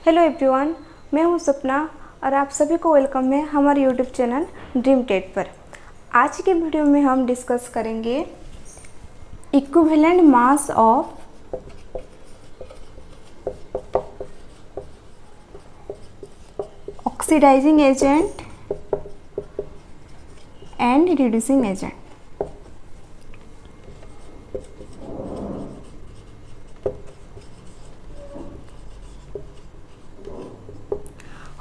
Hello everyone, मैं हूं सपना और आप सभी को वेलकम है हमारे यूट्यूब चैनल ड्रीम टेट पर। आज के वीडियो में हम डिस्कस करेंगे equivalent mass of oxidising agent and reducing agent.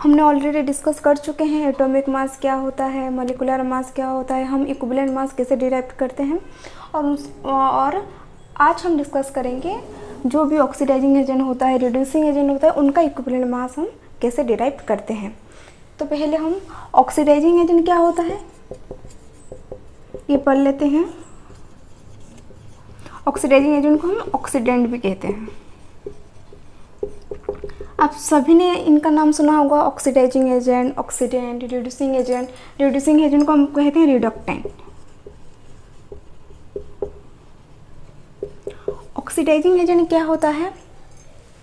हमने ऑलरेडी डिस्कस कर चुके हैं एटॉमिक मास क्या होता है, मॉलिक्यूलर मास क्या होता है, हम इक्विवेलेंट मास कैसे डिराइव करते हैं और आज हम डिस्कस करेंगे जो भी ऑक्सीडाइजिंग एजेंट होता है, रिड्यूसिंग एजेंट होता है, उनका इक्विवेलेंट मास हम कैसे डिराइव करते हैं। तो पहले हम ऑक्सीडाइजिंग एजेंट क्या होता है ये पढ़ लेते हैं। ऑक्सीडाइजिंग एजेंट को हम ऑक्सीडेंट भी कहते हैं। आप सभी ने इनका नाम सुना होगा, oxidising agent, oxidant, reducing agent. Reducing agent को हम कहते हैं रिडक्टेंट। ऑक्सीडाइजिंग एजेंट क्या होता है,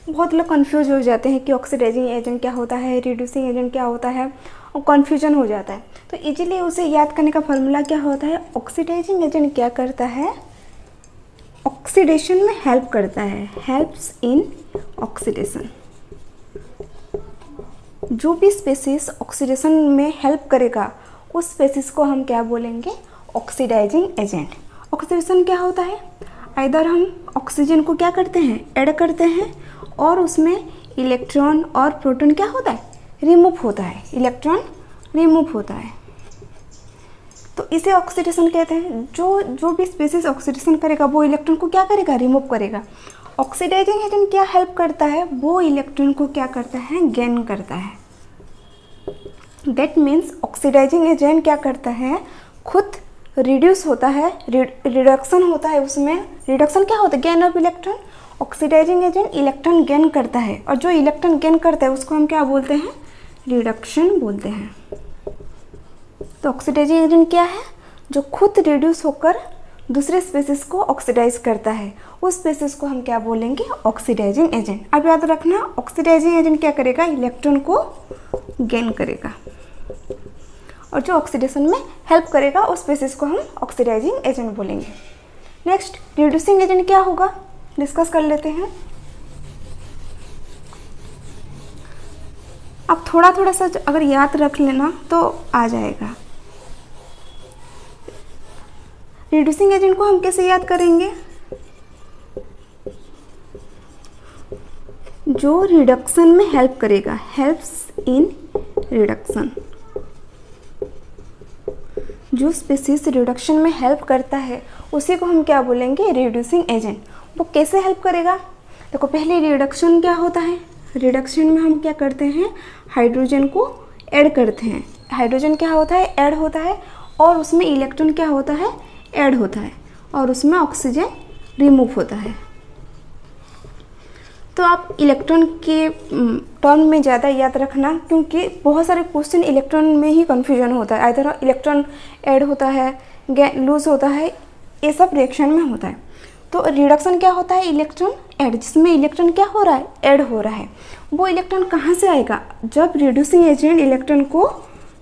बहुत लोग कंफ्यूज हो जाते हैं कि ऑक्सीडाइजिंग एजेंट क्या होता है, रिड्यूसिंग एजेंट क्या होता है, और कन्फ्यूजन हो जाता है। तो इजीली उसे याद करने का फॉर्मूला क्या होता है, ऑक्सीडाइजिंग एजेंट क्या करता है, ऑक्सीडेशन में हेल्प करता है, हेल्प्स इन ऑक्सीडेशन। जो भी स्पेसिस ऑक्सीडेशन में हेल्प करेगा उस स्पेसिस को हम क्या बोलेंगे, ऑक्सीडाइजिंग एजेंट। ऑक्सीडेशन क्या होता है, इधर हम ऑक्सीजन को क्या करते हैं, ऐड करते हैं और उसमें इलेक्ट्रॉन और प्रोटॉन क्या होता है, रिमूव होता है, इलेक्ट्रॉन रिमूव होता है। तो इसे ऑक्सीडेशन कहते हैं। जो भी स्पेसिस ऑक्सीडेशन करेगा वो इलेक्ट्रॉन को क्या करेगा, रिमूव करेगा। ऑक्सीडाइजिंग एजेंट क्या हेल्प करता है, वो इलेक्ट्रॉन को क्या करता है, गेन करता है। दैट मीन्स ऑक्सीडाइजिंग एजेंट क्या करता है, खुद रिड्यूस होता है, रिडक्शन होता है। उसमें रिडक्शन क्या होता है, gain of electron. Oxidising agent electron gain करता है और जो इलेक्ट्रॉन गेन करता है उसको हम क्या बोलते हैं, रिडक्शन बोलते हैं। तो ऑक्सीडाइजिंग एजेंट क्या है, जो खुद रिड्यूस होकर दूसरे स्पेसिस को ऑक्सीडाइज करता है, उस स्पेसिस को हम क्या बोलेंगे, ऑक्सीडाइजिंग एजेंट। अब याद रखना, ऑक्सीडाइजिंग एजेंट क्या करेगा, इलेक्ट्रॉन को गेन करेगा और जो ऑक्सीडेशन में हेल्प करेगा उस स्पेसिस को हम ऑक्सीडाइजिंग एजेंट बोलेंगे। नेक्स्ट रिड्यूसिंग एजेंट क्या होगा, डिस्कस कर लेते हैं। आप थोड़ा थोड़ा सा अगर याद रख लेना तो आ जाएगा। रिड्यूसिंग एजेंट को हम कैसे याद करेंगे, जो रिडक्शन में हेल्प करेगा, हेल्प्स इन रिडक्शन। जो स्पीसीज रिडक्शन में हेल्प करता है उसी को हम क्या बोलेंगे, रिड्यूसिंग एजेंट। वो कैसे हेल्प करेगा, देखो पहले रिडक्शन क्या होता है, रिडक्शन में हम क्या करते हैं, हाइड्रोजन को ऐड करते हैं। हाइड्रोजन क्या होता है, ऐड होता है और उसमें इलेक्ट्रॉन क्या होता है, ऐड होता है और उसमें ऑक्सीजन रिमूव होता है। तो आप इलेक्ट्रॉन के टर्म में ज़्यादा याद रखना, क्योंकि बहुत सारे क्वेश्चन इलेक्ट्रॉन में ही कन्फ्यूजन होता है। इधर इलेक्ट्रॉन ऐड होता है, लूज होता है, ये सब रिएक्शन में होता है। तो रिडक्शन क्या होता है, इलेक्ट्रॉन ऐड, जिसमें इलेक्ट्रॉन क्या हो रहा है, ऐड हो रहा है। वो इलेक्ट्रॉन कहाँ से आएगा, जब रिड्यूसिंग एजेंट इलेक्ट्रॉन को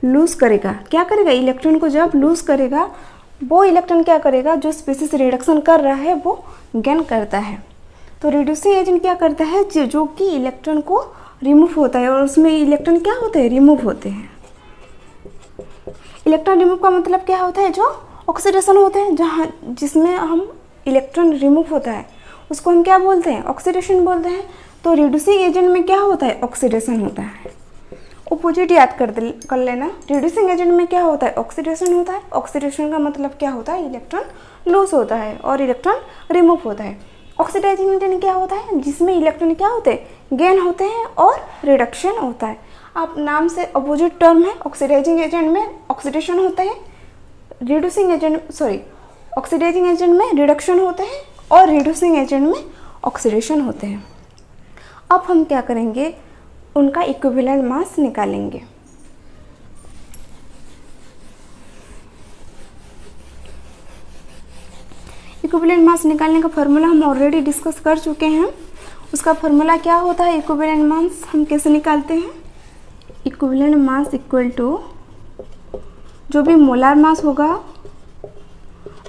लूज करेगा। क्या करेगा, इलेक्ट्रॉन को जब लूज करेगा वो इलेक्ट्रॉन क्या करेगा, जो स्पीसीज रिडक्शन कर रहा है वो गेन करता है। तो रिड्यूसिंग एजेंट क्या करता है, जो कि इलेक्ट्रॉन को रिमूव होता है और उसमें इलेक्ट्रॉन क्या होते हैं, रिमूव होते हैं। इलेक्ट्रॉन रिमूव का मतलब क्या होता है, जो ऑक्सीडेशन होते हैं, जहाँ जिसमें हम इलेक्ट्रॉन रिमूव होता है उसको हम क्या बोलते हैं, ऑक्सीडेशन बोलते हैं। तो रिड्यूसिंग एजेंट में क्या होता है, ऑक्सीडेशन होता है। ऑपोजिट याद कर लेना, रिड्यूसिंग एजेंट में क्या होता है, ऑक्सीडेशन होता है। ऑक्सीडेशन का मतलब क्या होता है, इलेक्ट्रॉन लूज होता है और इलेक्ट्रॉन रिमूव होता है। ऑक्सीडाइजिंग एजेंट क्या होता है, जिसमें इलेक्ट्रॉन क्या होते हैं, गेन होते हैं और रिडक्शन होता है। आप नाम से अपोजिट टर्म है, ऑक्सीडाइजिंग एजेंट में ऑक्सीडेशन होता है, ऑक्सीडाइजिंग एजेंट में रिडक्शन होते हैं और रिड्यूसिंग एजेंट में ऑक्सीडेशन होते हैं। अब हम क्या करेंगे, उनका इक्विवेलेंट मास निकालेंगे। इक्विवेलेंट मास निकालने का फॉर्मूला हम ऑलरेडी डिस्कस कर चुके हैं उसका फॉर्मूला क्या होता है, इक्विवेलेंट मास हम कैसे निकालते हैं, इक्विवेलेंट मास इक्वल टू जो भी मोलार मास होगा,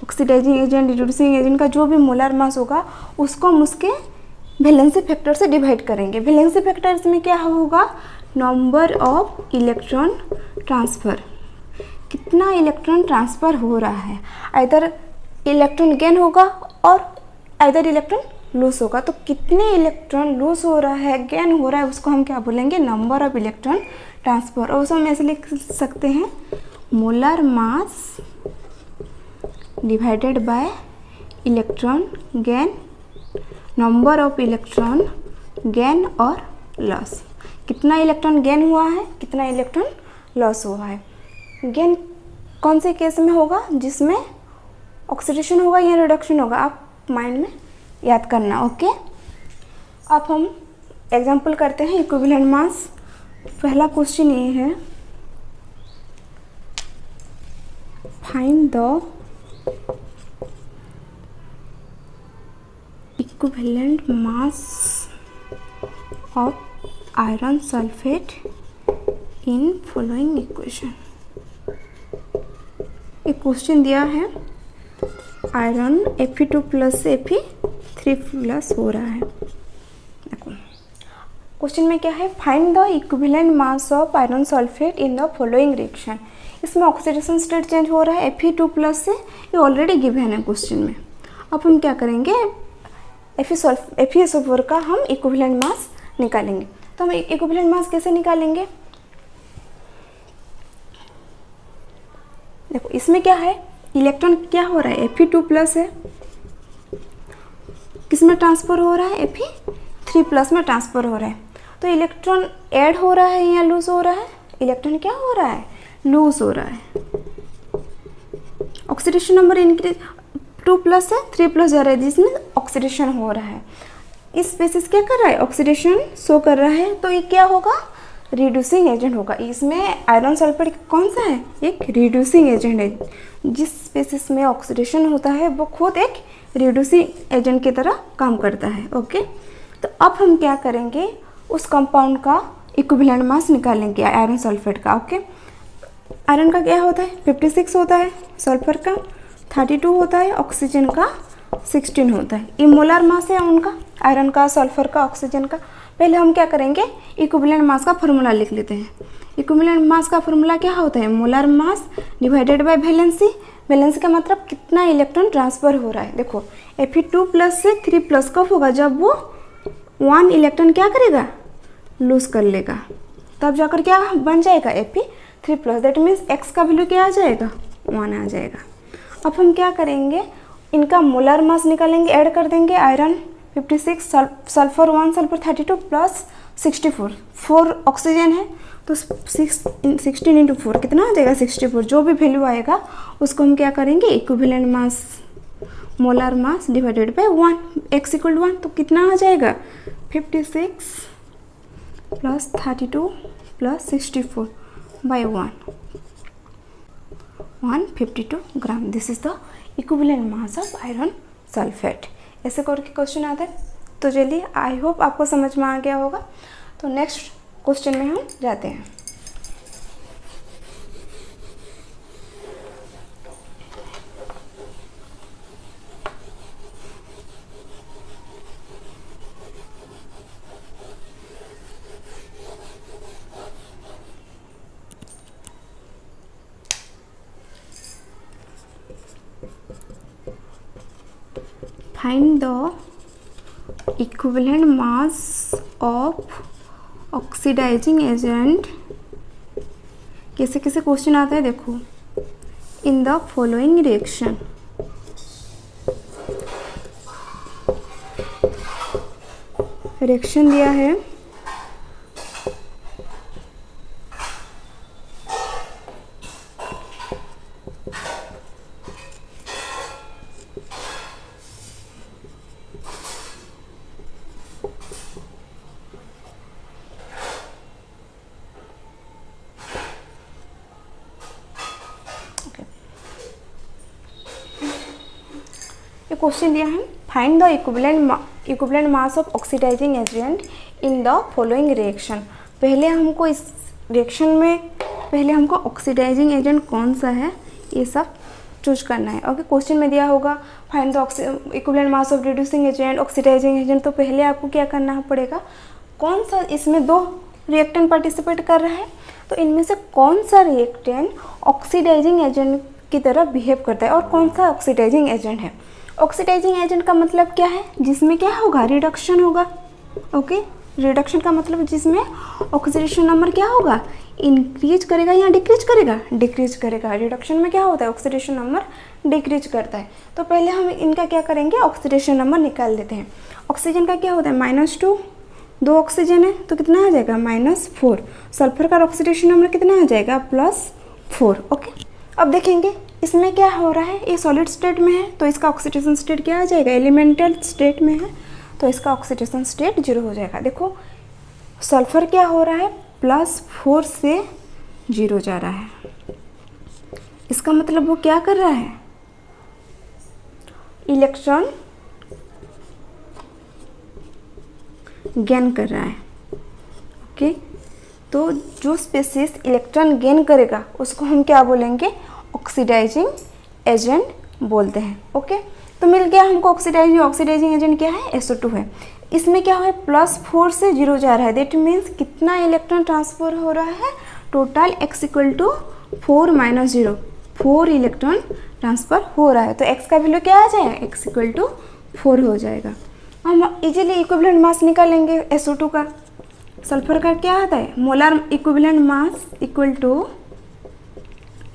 ऑक्सीडाइजिंग एजेंट, रिड्यूसिंग एजेंट का जो भी मोलार मास होगा उसको हम उसके वैलेंसी फैक्टर से डिवाइड करेंगे। वैलेंसी फैक्टर इसमें क्या होगा, नंबर ऑफ इलेक्ट्रॉन ट्रांसफ़र, कितना इलेक्ट्रॉन ट्रांसफ़र हो रहा है, आइदर इलेक्ट्रॉन गेन होगा और आइदर इलेक्ट्रॉन लूज होगा। तो कितने इलेक्ट्रॉन लूज हो रहा है, गेन हो रहा है, उसको हम क्या बोलेंगे, नंबर ऑफ इलेक्ट्रॉन ट्रांसफ़र। और उसको हम ऐसे लिख सकते हैं, molar mass divided bye electron gain, number of electron gain और लॉस। कितना इलेक्ट्रॉन गेन हुआ है, कितना इलेक्ट्रॉन लॉस हुआ है। गेन कौन से केस में होगा, जिसमें ऑक्सीडेशन होगा या रिडक्शन होगा, आप माइंड में याद करना। ओके, अब हम एग्जांपल करते हैं इक्विवेलेंट मास। पहला क्वेश्चन ये है, find the equivalent mass of iron sulfate in following equation। एक क्वेश्चन दिया है, आयरन Fe2+ से Fe3+ हो रहा है। देखो क्वेश्चन में क्या है, find the equivalent mass of iron sulphate in the following reaction. इसमें ऑक्सीडेशन स्टेट चेंज हो रहा है Fe2+ से, ये ऑलरेडी गिवन है क्वेश्चन में। अब हम क्या करेंगे, FeSO4 का हम इक्विवेलेंट मास निकालेंगे। तो हम इक्विवेलेंट मास कैसे निकालेंगे, देखो इसमें क्या है, इलेक्ट्रॉन क्या हो रहा है, Fe2+ है, किस में ट्रांसफर हो रहा है, Fe3+ में ट्रांसफर हो रहा है। तो इलेक्ट्रॉन ऐड हो रहा है या लूज हो रहा है, इलेक्ट्रॉन क्या हो रहा है, लूज हो रहा है। ऑक्सीडेशन नंबर इंक्रीज, 2+ है 3+ जा रहा है, जिसमें ऑक्सीडेशन हो रहा है। इस स्पीशीज क्या कर रहा है, ऑक्सीडेशन शो कर रहा है। तो ये क्या होगा, रिड्यूसिंग एजेंट होगा। इसमें आयरन सल्फेट कौन सा है, एक रिड्यूसिंग एजेंट है। जिस स्पीशीज में ऑक्सीडेशन होता है वो खुद एक रिड्यूसिंग एजेंट की तरह काम करता है। ओके, तो अब हम क्या करेंगे, उस कंपाउंड का इक्विवेलेंट मास निकालेंगे आयरन सल्फेट का। ओके, आयरन का क्या होता है, 56 होता है, सल्फर का 32 होता है, ऑक्सीजन का 16 होता है। ये मोलर मास है उनका, आयरन का, सल्फर का, ऑक्सीजन का। पहले हम क्या करेंगे, इक्विवेलेंट मास का फॉर्मूला लिख लेते हैं। इक्विवेलेंट मास का फॉर्मूला क्या होता है, molar mass divided by valency. Valency का मतलब कितना इलेक्ट्रॉन ट्रांसफर हो रहा है। देखो Fe2+ से 3+ कब होगा, जब वो 1 इलेक्ट्रॉन क्या करेगा, लूज कर लेगा, तब जाकर क्या बन जाएगा, Fe3+। दैट मीन्स x का वैल्यू क्या आ जाएगा, 1 आ जाएगा। अब हम क्या करेंगे, इनका मोलर मास निकालेंगे, ऐड कर देंगे, iron 56, sulphur 1, sulphur 32 plus 64, 4 oxygen है, तो 16 × 4 कितना आ जाएगा, 64। जो भी वैल्यू आएगा उसको हम क्या करेंगे, equivalent mass, molar mass divided by 1, x = 1, तो कितना आ जाएगा, 56 plus 32 plus 64 by 152 gram. This is the equivalent mass of iron sulphate. ऐसे करके क्वेश्चन आता है। तो चलिए, आई होप आपको समझ में आ गया होगा। तो नेक्स्ट क्वेश्चन में हम जाते हैं। Find the equivalent mass of oxidizing agent। कैसे कैसे क्वेश्चन आता है देखो, in the following reaction. Reaction दिया है क्वेश्चन दिया है find the equivalent mass of oxidising agent in the following reaction. पहले हमको इस रिएक्शन में ऑक्सीडाइजिंग एजेंट कौन सा है ये सब चूज करना है। ओके, क्वेश्चन में दिया होगा find the equivalent mass of reducing agent, oxidising agent, तो पहले आपको क्या करना पड़ेगा, कौन सा, इसमें 2 रिएक्टेंट पार्टिसिपेट कर रहा है, तो इनमें से कौन सा रिएक्टेंट ऑक्सीडाइजिंग एजेंट की तरह बिहेव करता है और कौन सा ऑक्सीडाइजिंग एजेंट है। ऑक्सीडाइजिंग एजेंट का मतलब क्या है, जिसमें क्या होगा, रिडक्शन होगा। ओके, रिडक्शन का मतलब जिसमें ऑक्सीडेशन नंबर क्या होगा, इंक्रीज करेगा या डिक्रीज करेगा, डिक्रीज करेगा। रिडक्शन में क्या होता है, ऑक्सीडेशन नंबर डिक्रीज करता है। तो पहले हम इनका क्या करेंगे, ऑक्सीडेशन नंबर निकाल लेते हैं। ऑक्सीजन का क्या होता है -2, 2 ऑक्सीजन है तो कितना आ जाएगा -4। सल्फर का ऑक्सीडेशन नंबर कितना आ जाएगा +4। ओके, अब देखेंगे इसमें क्या हो रहा है, ये सॉलिड स्टेट में है तो इसका ऑक्सीडेशन स्टेट क्या आ जाएगा, एलिमेंटल स्टेट में है तो इसका ऑक्सीडेशन स्टेट 0 हो जाएगा। देखो सल्फर क्या हो रहा है, +4 से 0 जा रहा है, इसका मतलब वो क्या कर रहा है, इलेक्ट्रॉन गेन कर रहा है। ओके, तो जो स्पीसीज इलेक्ट्रॉन गेन करेगा उसको हम क्या बोलेंगे, ऑक्सीडाइजिंग एजेंट बोलते हैं। ओके, तो मिल गया हमको ऑक्सीडाइजिंग एजेंट क्या है, SO2 है। इसमें क्या है, +4 से 0 जा रहा है, दैट मीन्स कितना इलेक्ट्रॉन ट्रांसफर हो रहा है, टोटल x = 4 - 0, 4 इलेक्ट्रॉन ट्रांसफर हो रहा है। तो x का वैल्यू क्या आ जाएगा, x = 4 हो जाएगा। हम इजीली इक्विवेलेंट मास निकालेंगे SO2 का। सल्फर का क्या आता है, molar equivalent mass equal to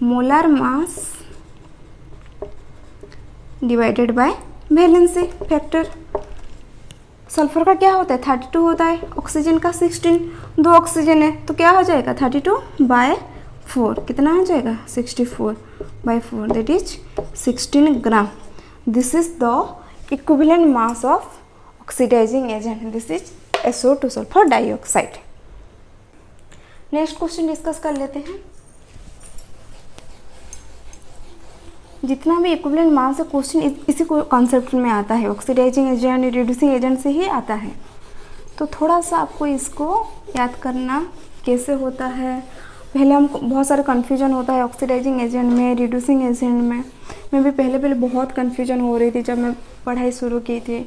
molar mass divided by valency factor. Sulphur का क्या होता है, 32 होता है, ऑक्सीजन का 16, 2 ऑक्सीजन है तो क्या हो जाएगा 32/4, कितना हो जाएगा 64/4, that is 16 gram. This is the equivalent mass of oxidising agent, this is SO2 sulphur dioxide. Next question discuss कर लेते हैं। जितना भी इक्विवेलेंट मास है क्वेश्चन इसी को कॉन्सेप्ट में आता है, ऑक्सीडाइजिंग एजेंट रिड्यूसिंग एजेंट से ही आता है। तो थोड़ा सा आपको इसको याद करना कैसे होता है। पहले हमको बहुत सारा कन्फ्यूजन होता है ऑक्सीडाइजिंग एजेंट में, रिड्यूसिंग एजेंट में। मैं भी पहले बहुत कन्फ्यूजन हो रही थी जब मैं पढ़ाई शुरू की थी।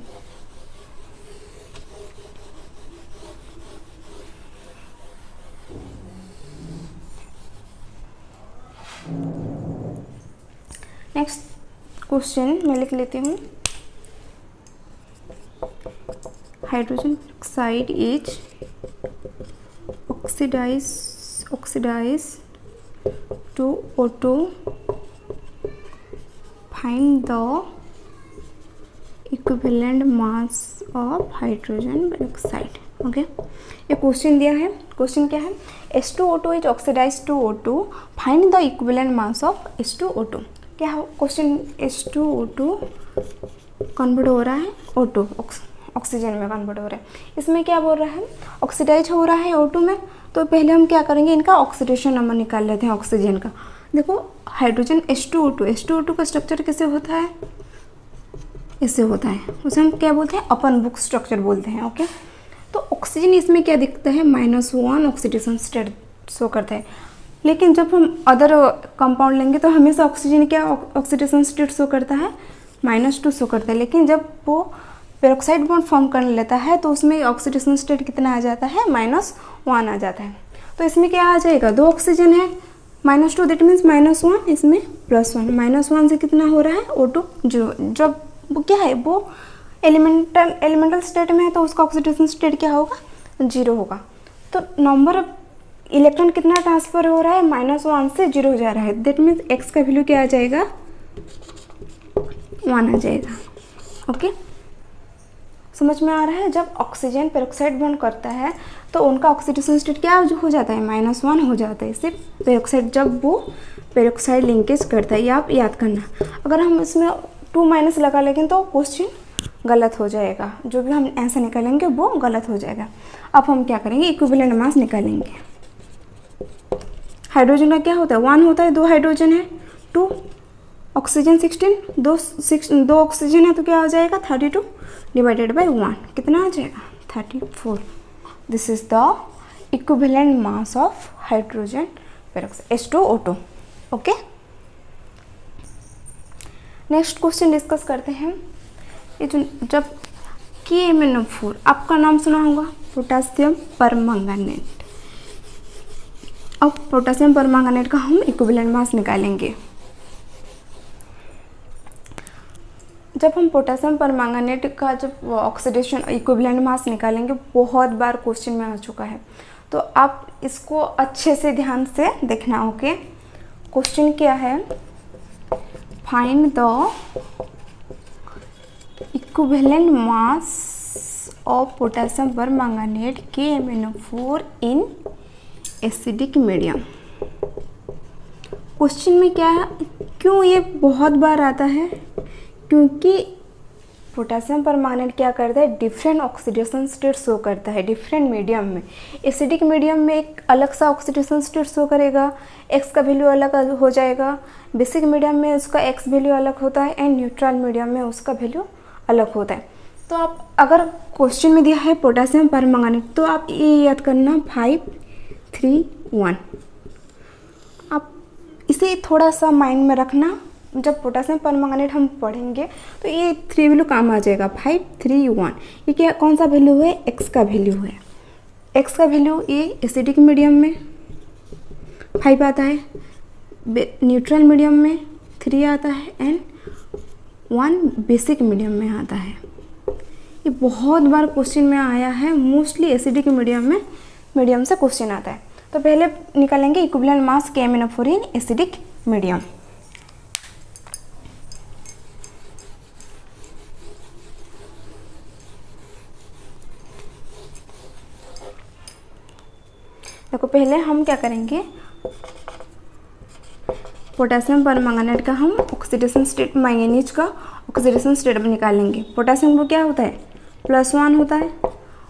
नेक्स्ट क्वेश्चन मैं लिख लेती हूँ, hydrogen oxide is oxidise to O2, find the equivalent mass of hydrogen peroxide. Okay, ये क्वेश्चन दिया है। क्वेश्चन क्या है, H2O2 is oxidise to O2, find the equivalent mass of H2O2। क्या क्वेश्चन, H2O2 कन्वर्ट हो रहा है O2, ऑक्सीजन में कन्वर्ट हो रहा है। इसमें क्या बोल रहा है, ऑक्सीडाइज हो रहा है O2 में। तो पहले हम क्या करेंगे, इनका ऑक्सीडेशन नंबर निकाल लेते हैं ऑक्सीजन का। देखो हाइड्रोजन H2O2 का स्ट्रक्चर कैसे होता है, इससे होता है, उसे हम क्या बोलते हैं, अपन बुक स्ट्रक्चर बोलते हैं। ओके, तो ऑक्सीजन इसमें क्या दिखता है, -1 ऑक्सीडेशन स्टेट शो करता है। लेकिन जब हम अदर कंपाउंड लेंगे तो हमेशा ऑक्सीजन क्या ऑक्सीडेशन स्टेट शो करता है, -2 शो करता है। लेकिन जब वो पेरोक्साइड बॉन्ड फॉर्म कर लेता है तो उसमें ऑक्सीडेशन स्टेट कितना आ जाता है, -1 आ जाता है। तो इसमें क्या आ जाएगा, 2 ऑक्सीजन है, -2 दैट मीन्स -1, इसमें +1, -1 से कितना हो रहा है O2 0। जब वो क्या है, वो एलिमेंटल स्टेट में है तो उसका ऑक्सीडेशन स्टेट क्या होगा, 0 होगा। तो नंबर ऑफ इलेक्ट्रॉन कितना ट्रांसफर हो रहा है, -1 से 0 जा रहा है, दैट मीन्स x का वैल्यू क्या आ जाएगा, 1 आ जाएगा। ओके, समझ में आ रहा है। जब ऑक्सीजन पेरोक्साइड बॉन्ड करता है तो उनका ऑक्सीडेशन स्टेट क्या हो जाता है, -1 हो जाता है। सिर्फ पेरोक्साइड, जब वो पेरोक्साइड लिंकेज करता है, ये आप याद करना। अगर हम इसमें 2- लगा लेंगे तो क्वेश्चन गलत हो जाएगा, जो भी हम आंसर निकालेंगे वो गलत हो जाएगा। अब हम क्या करेंगे, इक्विवेलेंट मास निकालेंगे। हाइड्रोजन का क्या होता है, 1 होता है, 2 हाइड्रोजन है, 2 ऑक्सीजन 16, दो ऑक्सीजन है तो क्या हो जाएगा 32 डिवाइडेड बाई 1 कितना आ जाएगा 34। This is the equivalent mass of hydrogen peroxide H2O2। Okay, next question discuss करते हैं। ये जो जब KMnO4 आपका नाम सुना होगा पोटासियम परमैंगनेट। अब पोटासियम परमैंगनेट का हम इक्विवेलेंट मास निकालेंगे। जब हम पोटासियम परमैंगनेट का जब ऑक्सीडेशन इक्विवेलेंट मास निकालेंगे, बहुत बार क्वेश्चन में आ चुका है, तो आप इसको अच्छे से ध्यान से देखना। ओके, क्वेश्चन क्या है, find the equivalent mass of potassium permanganate KMnO4 in acidic medium. Question में क्या है, क्यों ये बहुत बार आता है, क्योंकि पोटासियम परमैंगनेट क्या करता है, डिफरेंट ऑक्सीडेशन स्टेट शो करता है डिफरेंट मीडियम में। एसिडिक मीडियम में एक अलग सा ऑक्सीडेशन स्टेट शो करेगा, एक्स का वैल्यू अलग हो जाएगा, बेसिक मीडियम में उसका एक्स वैल्यू अलग होता है, एंड न्यूट्रल मीडियम में उसका वैल्यू अलग होता है। तो आप अगर क्वेश्चन में दिया है पोटासियम परमैंगनेट, तो आप ये याद करना 5, 3, 1। आप इसे थोड़ा सा माइंड में रखना, जब पोटासियम परमैंगनेट हम पढ़ेंगे तो ये 3 वैल्यू काम आ जाएगा, 5, 3, 1। ये क्या कौन सा वैल्यू है, एक्स का वैल्यू है। एक्स का वैल्यू ये एसिडिक मीडियम में 5 आता है, न्यूट्रल मीडियम में 3 आता है, एंड 1 बेसिक मीडियम में आता है। ये बहुत बार क्वेश्चन में आया है, मोस्टली एसिडिक मीडियम से क्वेश्चन आता है। तो पहले निकालेंगे equivalent mass KMnO4 in acidic medium. देखो, पहले हम क्या करेंगे, पोटासियम परमैंगनेट का हम ऑक्सीडेशन स्टेट, मैंगनीज का ऑक्सीडेशन स्टेट निकालेंगे। पोटासियम को क्या होता है +1 होता है,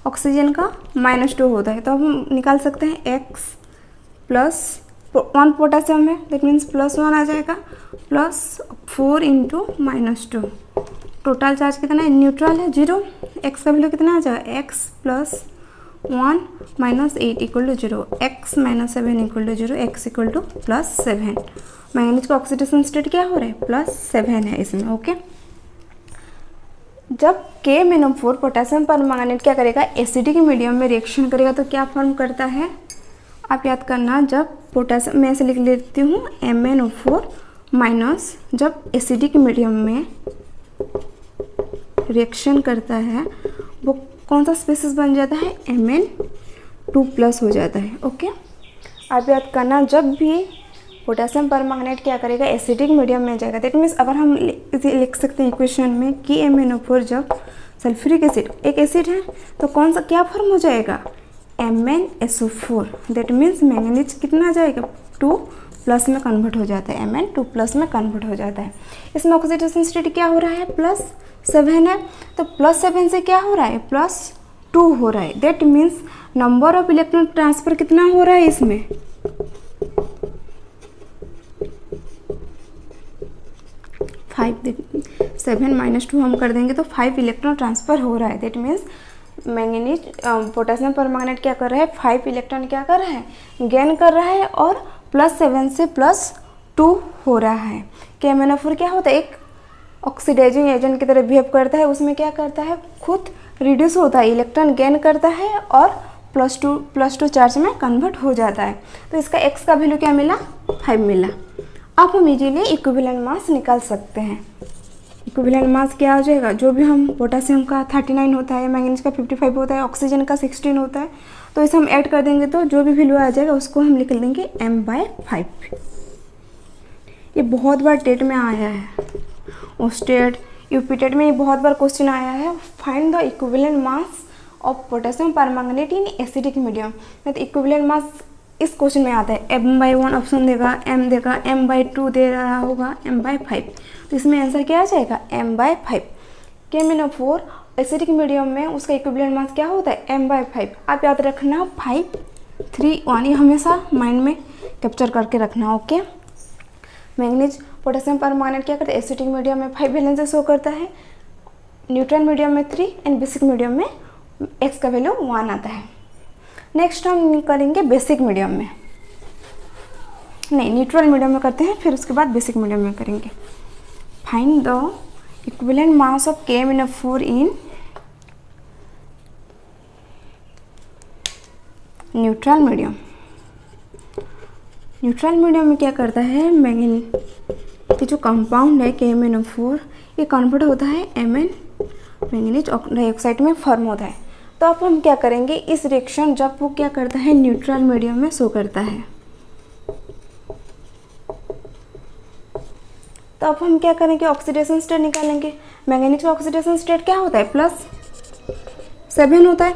ऑक्सीजन का -2 होता है। तो हम निकाल सकते हैं x +1 पोटासियम है, दैट मीन्स +1 आ जाएगा, +4 × -2। टोटल चार्ज कितना है, न्यूट्रल है 0। x का वैल्यू कितना आ जाएगा, x +1 -8 = 0, x -7 = 0, x = +7। मैंगनीज का ऑक्सीडेशन स्टेट क्या हो रहा है, +7 है इसमें। ओके, जब KMnO4 पोटासियम परमैंगनेट क्या करेगा, एसिडिक मीडियम में रिएक्शन करेगा तो क्या फॉर्म करता है, आप याद करना। जब पोटासियम, मैं ऐसे लिख लेती हूँ MnO4 माइनस, जब एसिडिक मीडियम में रिएक्शन करता है वो कौन सा स्पीसीज बन जाता है, Mn2+ हो जाता है। ओके, आप याद करना, जब भी पोटासियम परमैंगनेट क्या करेगा, एसिडिक मीडियम में जाएगा। दैट मीन्स अगर हम लिख सकते हैं इक्वेशन में कि MnO4 जब सल्फ्यूरिक एसिड एक एसिड है तो कौन सा क्या फॉर्म हो जाएगा, MnSO4। दैट मीन्स मैंगनीज कितना आ जाएगा, 2+ में कन्वर्ट हो जाता है, Mn2+ में कन्वर्ट हो जाता है। इसमें ऑक्सीडेशन स्टेट क्या हो रहा है, +7 है, तो +7 से क्या हो रहा है, +2 हो रहा है। That means number of electron transfer कितना हो रहा है इसमें, 5। 7 - 2 हम कर देंगे तो 5 इलेक्ट्रॉन ट्रांसफर हो रहा है। That means manganese potassium permanganate क्या कर रहा है, 5 इलेक्ट्रॉन क्या कर रहा है, गेन कर रहा है, और +7 से +2 हो रहा है। KMnO4 क्या होता है, एक ऑक्सीडाइजिंग एजेंट की तरह बिहेव करता है। उसमें क्या करता है, खुद रिड्यूस होता है, इलेक्ट्रॉन गेन करता है और +2 चार्ज में कन्वर्ट हो जाता है। तो इसका x का वैल्यू क्या मिला, 5 मिला। अब हम इजीली इक्विवेलेंट मास निकाल सकते हैं। इक्विवेलेंट मास क्या हो जाएगा, जो भी हम पोटासियम का 39 होता है, मैंगनीज का 55 होता है, ऑक्सीजन का 16 होता है, तो इसे हम ऐड कर देंगे तो जो भी वैल्यू आ जाएगा उसको हम लिख लेंगे m/5। ये बहुत बार टेट में आया है, स्टेट यूपी टेट में ये बहुत बार क्वेश्चन आया है। Find the equivalent mass of potassium permanganate in acidic medium. तो इक्विवेलेंट मास इस क्वेश्चन में आता है, m/1 ऑप्शन देगा, m देगा, m/2 दे रहा होगा, m/5। तो इसमें आंसर क्या आ जाएगा, m/5। KMnO4 एसिडिक मीडियम में उसका इक्विवेलेंट मास क्या होता है, m/5। आप याद रखना 5, 3, 1, ये हमेशा माइंड में कैप्चर करके रखना। ओके, मैंगनीज पोटेशियम परमैंगनेट क्या करता है, एसिडिक मीडियम में 5 वैलेंसी शो करता है, न्यूट्रल मीडियम में 3 एंड बेसिक मीडियम में x का वैल्यू 1 आता है। नेक्स्ट हम करेंगे बेसिक मीडियम में, नहीं न्यूट्रल मीडियम में करते हैं, फिर उसके बाद बेसिक मीडियम में करेंगे। Find the equivalent mass of KMnO4 in neutral medium. Neutral medium में क्या करता है, मैंगनीज की जो कंपाउंड है KMnO4 ये कन्वर्ट होता है Mn मैंगनीज डाइऑक्साइड में फॉर्म होता है। तो अब हम क्या करेंगे, इस रिएक्शन जब वो क्या करता है न्यूट्रल मीडियम में शो करता है, तो अब हम क्या करेंगे, ऑक्सीडेशन स्टेट निकालेंगे। मैंगनीज का ऑक्सीडेशन स्टेट क्या होता है, +7 होता है।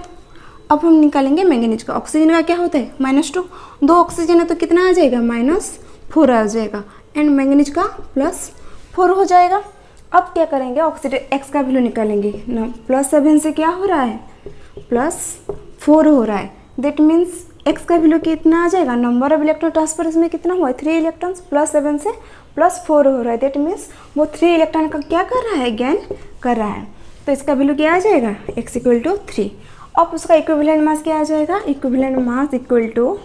अब हम निकालेंगे मैंगनीज का, ऑक्सीजन का क्या होता है -2, 2 ऑक्सीजन है तो कितना आ जाएगा -4 आ जाएगा, एंड मैंगनीज का +4 हो जाएगा। अब क्या करेंगे, एक्स का वैल्यू निकालेंगे ना, +7 से क्या हो रहा है +4 हो रहा है, दैट मीन्स एक्स का वैल्यू कितना आ जाएगा, नंबर ऑफ इलेक्ट्रॉन ट्रांसफर इसमें कितना हुआ है 3 इलेक्ट्रॉन्स, +7 से +4 हो रहा है, दैट मीन्स वो 3 इलेक्ट्रॉन का क्या कर रहा है, गेन कर रहा है। तो इसका वैल्यू क्या आ जाएगा, x = 3। अब उसका इक्विवेलेंट मास क्या आ जाएगा, equivalent mass equal to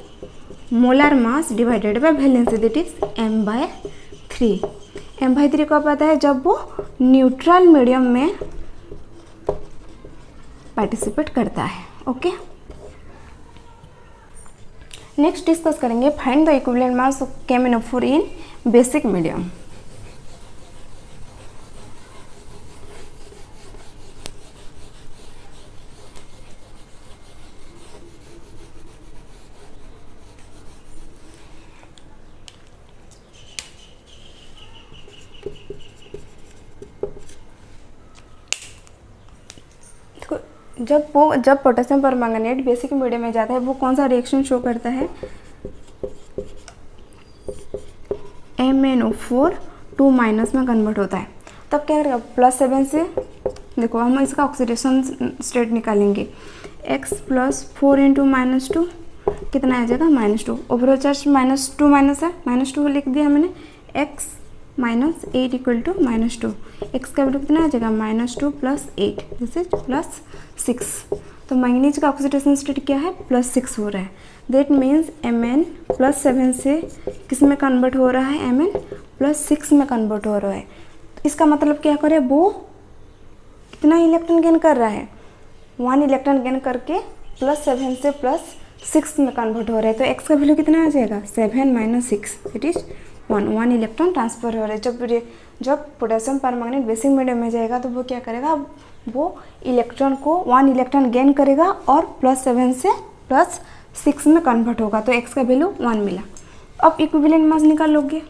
molar mass divided by valency, that is m/3। m/3 कब आता है, जब वो न्यूट्रल मीडियम में पार्टिसिपेट करता है। ओके, नेक्स्ट डिस्कस करेंगे find the equivalent mass of KMnO4 in basic medium. जब पोटेशियम परमैंगनेट बेसिक मीडियम में जाता है वो कौन सा रिएक्शन शो करता है, MnO4 2- में कन्वर्ट होता है। तब क्या करेगा, +7 से देखो हम इसका ऑक्सीडेशन स्टेट निकालेंगे, x + 4 × -2 कितना आ जाएगा -2, ओवरऑल चार्ज -2 है, -2 लिख दिया मैंने, x - 8 = -2, x का वैल्यू कितना आ जाएगा -2 + 8 दिस इज +6। तो मैंगनीज का ऑक्सीडेशन स्टेट क्या है +6 हो रहा है, दैट मीन्स Mn +7 से किस में कन्वर्ट हो रहा है, Mn +6 में कन्वर्ट हो रहा है। तो इसका मतलब क्या करे, वो कितना इलेक्ट्रॉन गेन कर रहा है, 1 इलेक्ट्रॉन गेन करके +7 से +6 में कन्वर्ट हो रहा है। तो x का वैल्यू कितना आ जाएगा 7 - 6 इट इज 1 इलेक्ट्रॉन ट्रांसफर हो रहा है। जब पोटेशियम परमैंगनेट बेसिक मीडियम में जाएगा तो वो क्या करेगा, वो इलेक्ट्रॉन को 1 इलेक्ट्रॉन गेन करेगा और +7 से +6 में कन्वर्ट होगा, तो x का वैल्यू 1 मिला। अब इक्विवेलेंट मास निकालोगे,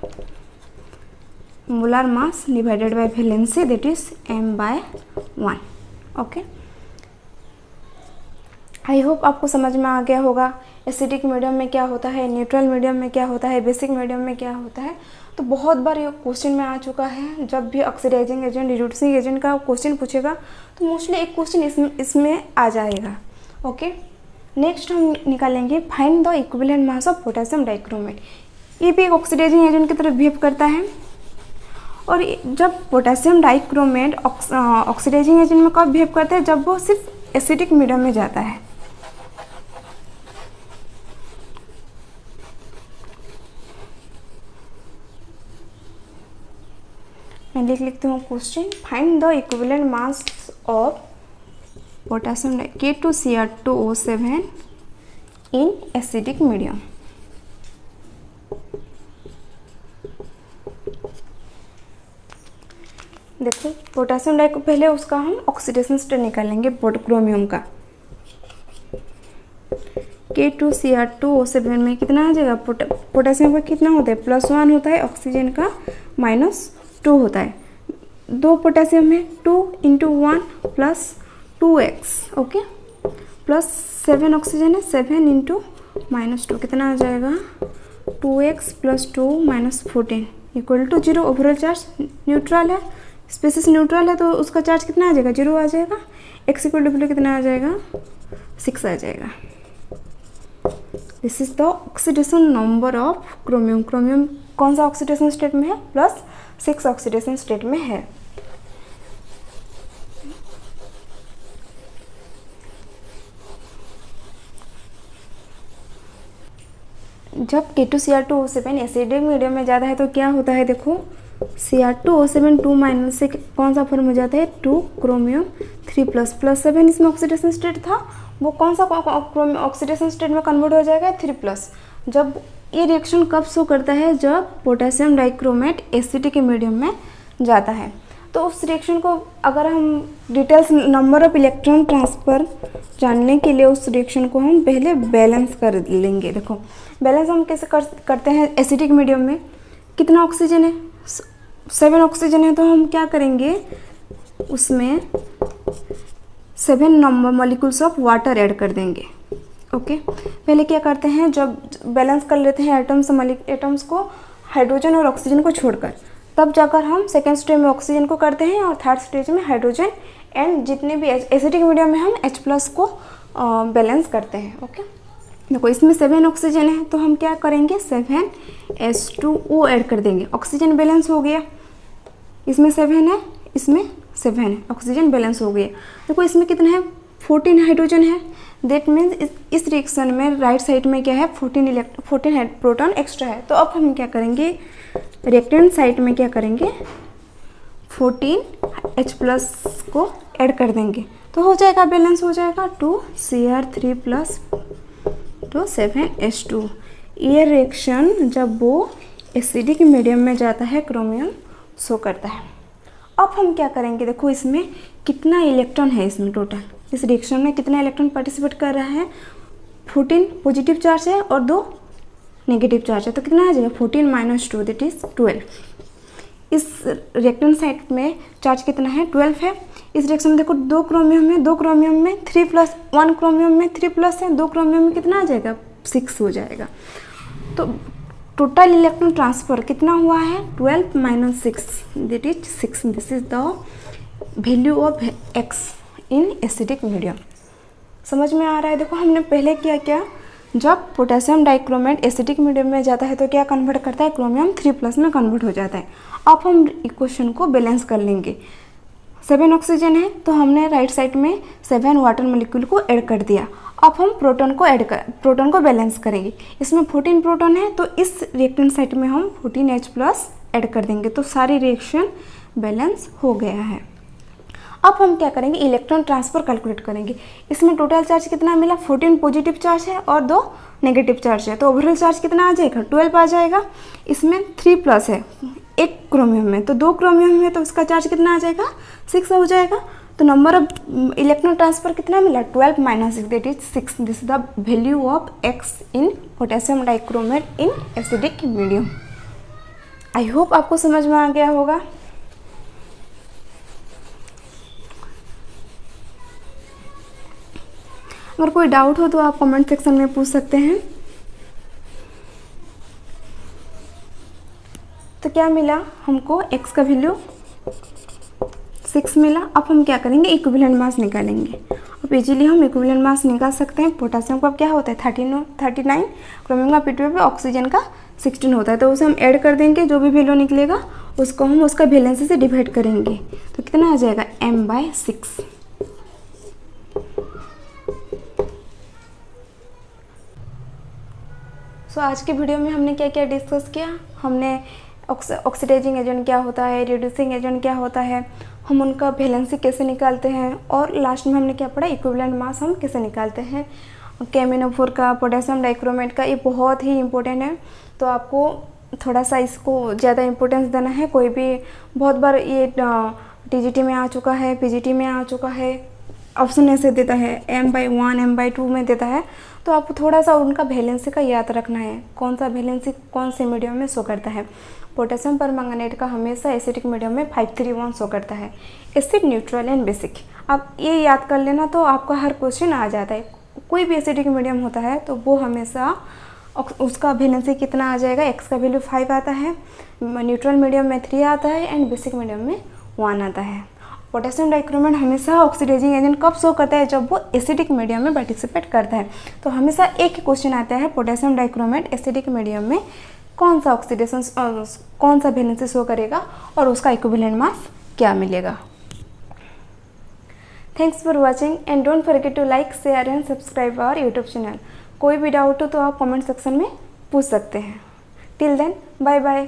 molar mass divided by valency, that is m/1। Okay, I hope आपको समझ में आ गया होगा एसिडिक मीडियम में क्या होता है, न्यूट्रल मीडियम में क्या होता है, बेसिक मीडियम में क्या होता है। तो बहुत बार ये क्वेश्चन में आ चुका है, जब भी ऑक्सीडाइजिंग एजेंट रिड्यूसिंग एजेंट का क्वेश्चन पूछेगा तो मोस्टली एक क्वेश्चन इसमें आ जाएगा। ओके, नेक्स्ट हम निकालेंगे find the equivalent mass of potassium dichromate. ये भी एक ऑक्सीडाइजिंग एजेंट की तरह बिहेव करता है, और जब पोटेशियम डाइक्रोमेट ऑक्सीडाइजिंग एजेंट में कब बिहेव करता है, जब वो सिर्फ एसिडिक मीडियम में जाता है। मैं लिखती हूँ question, find the equivalent mass of potassium K2Cr2O7 in acidic medium. देखो पोटेशियम डाई को पहले उसका हम ऑक्सीडेशन स्टेट निकालेंगे क्रोमियम का। K2Cr2O7 में कितना आ जाएगा, पोटेशियम का कितना होता है +1 होता है, ऑक्सीजन का -2 होता है। 2 पोटेशियम है, 2 × 1 + 2x, ओके, +7 ऑक्सीजन है, 7 × -2 कितना आ जाएगा 2x + 2 - 14 = 0। ओवरऑल चार्ज न्यूट्रल है, स्पीसीज न्यूट्रल है, तो उसका चार्ज कितना आ जाएगा 0 आ जाएगा। x = कितना आ जाएगा 6 आ जाएगा। This is the oxidation number of chromium. Chromium कौन सा ऑक्सीडेशन स्टेट में है 6 ऑक्सीडेशन स्टेट में है। जब K2Cr2O7 एसिडिक मीडियम में ज़्यादा है तो क्या होता है, देखो Cr2O7 2- से कौन सा फॉर्म हो जाता है, 2 क्रोमियम 3 प्लस 7 इसमें ऑक्सीडेशन स्टेट था, वो कौन सा ऑक्सीडेशन स्टेट में कन्वर्ट हो जाएगा, 3+। जब ये रिएक्शन कब शो करता है, जब पोटेशियम डाइक्रोमेट एसिडिक मीडियम में जाता है। तो उस रिएक्शन को अगर हम details number of electron transfer जानने के लिए उस रिएक्शन को हम पहले बैलेंस कर लेंगे। देखो बैलेंस हम कैसे करते हैं, एसिडिक मीडियम में कितना ऑक्सीजन है, 7 ऑक्सीजन है, तो हम क्या करेंगे उसमें 7 number molecules of water add कर देंगे। ओके, पहले क्या करते हैं, जब बैलेंस कर लेते हैं एटम्स को हाइड्रोजन और ऑक्सीजन को छोड़कर, तब जाकर हम सेकेंड स्टेज में ऑक्सीजन को करते हैं और थर्ड स्टेज में हाइड्रोजन एंड जितने भी एसिडिक मीडियम में हम H+ को बैलेंस करते हैं। ओके, देखो इसमें 7 ऑक्सीजन है तो हम क्या करेंगे 7H2O ऐड कर देंगे, ऑक्सीजन बैलेंस हो गया। इसमें 7 है, इसमें 7 है, ऑक्सीजन बैलेंस हो गया। देखो इसमें कितना है, 14 हाइड्रोजन है, दैट मीन्स इस रिएक्शन में राइट साइड में क्या है, 14 प्रोटॉन एक्स्ट्रा है। तो अब हम क्या करेंगे, रिएक्टेंट साइड में क्या करेंगे 14H+ को ऐड कर देंगे, तो हो जाएगा बैलेंस हो जाएगा 2Cr3+ तो 7H2। ये रिएक्शन जब वो एसिडिक मीडियम में जाता है क्रोमियम शो करता है। अब हम क्या करेंगे, देखो इसमें कितना इलेक्ट्रॉन है, इसमें टोटल इस रिएक्शन में कितना इलेक्ट्रॉन पार्टिसिपेट कर रहा है, 14 पॉजिटिव चार्ज है और 2 नेगेटिव चार्ज है, तो कितना आ जाएगा 14 - 2 दैट इज 12। इस रिएक्टेंट साइड में चार्ज कितना है, 12 है। इस रिएक्शन में देखो 2 क्रोमियम में 2 क्रोमियम में 3+, 1 क्रोमियम में 3+ है, 2 क्रोमियम में कितना आ जाएगा 6 हो जाएगा। तो टोटल इलेक्ट्रॉन ट्रांसफर कितना हुआ है, 12 - 6 that is 6। This is the value of X in acidic medium. समझ में आ रहा है। देखो हमने पहले क्या जब पोटेशियम डाइक्रोमेट एसिडिक मीडियम में जाता है तो क्या कन्वर्ट करता है, क्रोमियम 3+ में कन्वर्ट हो जाता है। अब हम इक्वेशन को बैलेंस कर लेंगे। 7 ऑक्सीजन है तो हमने राइट साइड में 7 वाटर मॉलिक्यूल को ऐड कर दिया। अब हम प्रोटॉन को बैलेंस करेंगे। इसमें 14 प्रोटॉन है तो इस रिएक्टेंट साइड में हम 14H+ ऐड कर देंगे, तो सारी रिएक्शन बैलेंस हो गया है। अब हम क्या करेंगे, इलेक्ट्रॉन ट्रांसफर कैलकुलेट करेंगे। इसमें टोटल चार्ज कितना मिला, 14 पॉजिटिव चार्ज है और 2 नेगेटिव चार्ज है, तो ओवरऑल चार्ज कितना आ जाएगा 12 आ जाएगा। इसमें 3+ है 1 क्रोमियम में, तो 2 क्रोमियम में तो उसका चार्ज कितना आ जाएगा 6 हो जाएगा। तो नंबर ऑफ इलेक्ट्रॉन ट्रांसफर कितना मिला 12 - 6 that is 6। This is the value of X in potassium dichromate in acidic medium. I hope आपको समझ में आ गया होगा। अगर कोई डाउट हो तो आप कमेंट सेक्शन में पूछ सकते हैं। तो क्या मिला हमको, X का वैल्यू 6 मिला। अब हम क्या करेंगे, इक्विवेलेंट मास निकालेंगे। अब इजीली हम इक्विवेलेंट मास निकाल सकते हैं। पोटेशियम का क्या होता है 39, क्रोमियम का P12 ऑक्सीजन का 16 होता है, तो उसे हम ऐड कर देंगे। जो भी वैल्यू निकलेगा उसको हम उसका वैलेंसी से डिवाइड करेंगे, तो कितना आ जाएगा m/6। सो आज के वीडियो में हमने क्या क्या डिस्कस किया, हमने ऑक्सीडाइजिंग एजेंट क्या होता है, रिड्यूसिंग एजेंट क्या होता है, हम उनका वैलेंसी कैसे निकालते हैं, और लास्ट में हमने क्या पढ़ा इक्विवेलेंट मास हम कैसे निकालते हैं। KMnO4 का, पोटेशियम डाइक्रोमेट का, ये बहुत ही इंपॉर्टेंट है, तो आपको थोड़ा सा इसको ज़्यादा इंपॉर्टेंस देना है। कोई भी बहुत बार ये TGT में आ चुका है, PGT में आ चुका है, ऑप्शन ऐसे देता है m/1 m/2 में देता है, तो आपको थोड़ा सा उनका वैलेंसी का याद रखना है, कौन सा वैलेंसी कौन से मीडियम में शो करता है। पोटेशियम परमैंगनेट का हमेशा एसिडिक मीडियम में 531 शो करता है, एसिड, न्यूट्रल एंड बेसिक। आप ये याद कर लेना तो आपका हर क्वेश्चन आ जाता है। कोई भी एसिडिक मीडियम होता है तो वो हमेशा उसका वैलेंसी कितना आ जाएगा, X का वैल्यू 5 आता है, न्यूट्रल मीडियम में 3 आता है एंड बेसिक मीडियम में 1 आता है। पोटेशियम डाइक्रोमेट हमेशा ऑक्सीडाइजिंग एजेंट कब शो करता है, जब वो एसिडिक मीडियम में पार्टिसिपेट करता है। तो हमेशा एक ही क्वेश्चन आता है, पोटेशियम डाइक्रोमेट एसिडिक मीडियम में कौन सा ऑक्सीडेशन कौन सा वैलेंसी शो करेगा और उसका इक्विवेलेंट मास क्या मिलेगा। Thanks for watching and don't forget to like, share and subscribe our YouTube channel. कोई भी डाउट हो तो आप कमेंट सेक्शन में पूछ सकते हैं। Till then bye bye.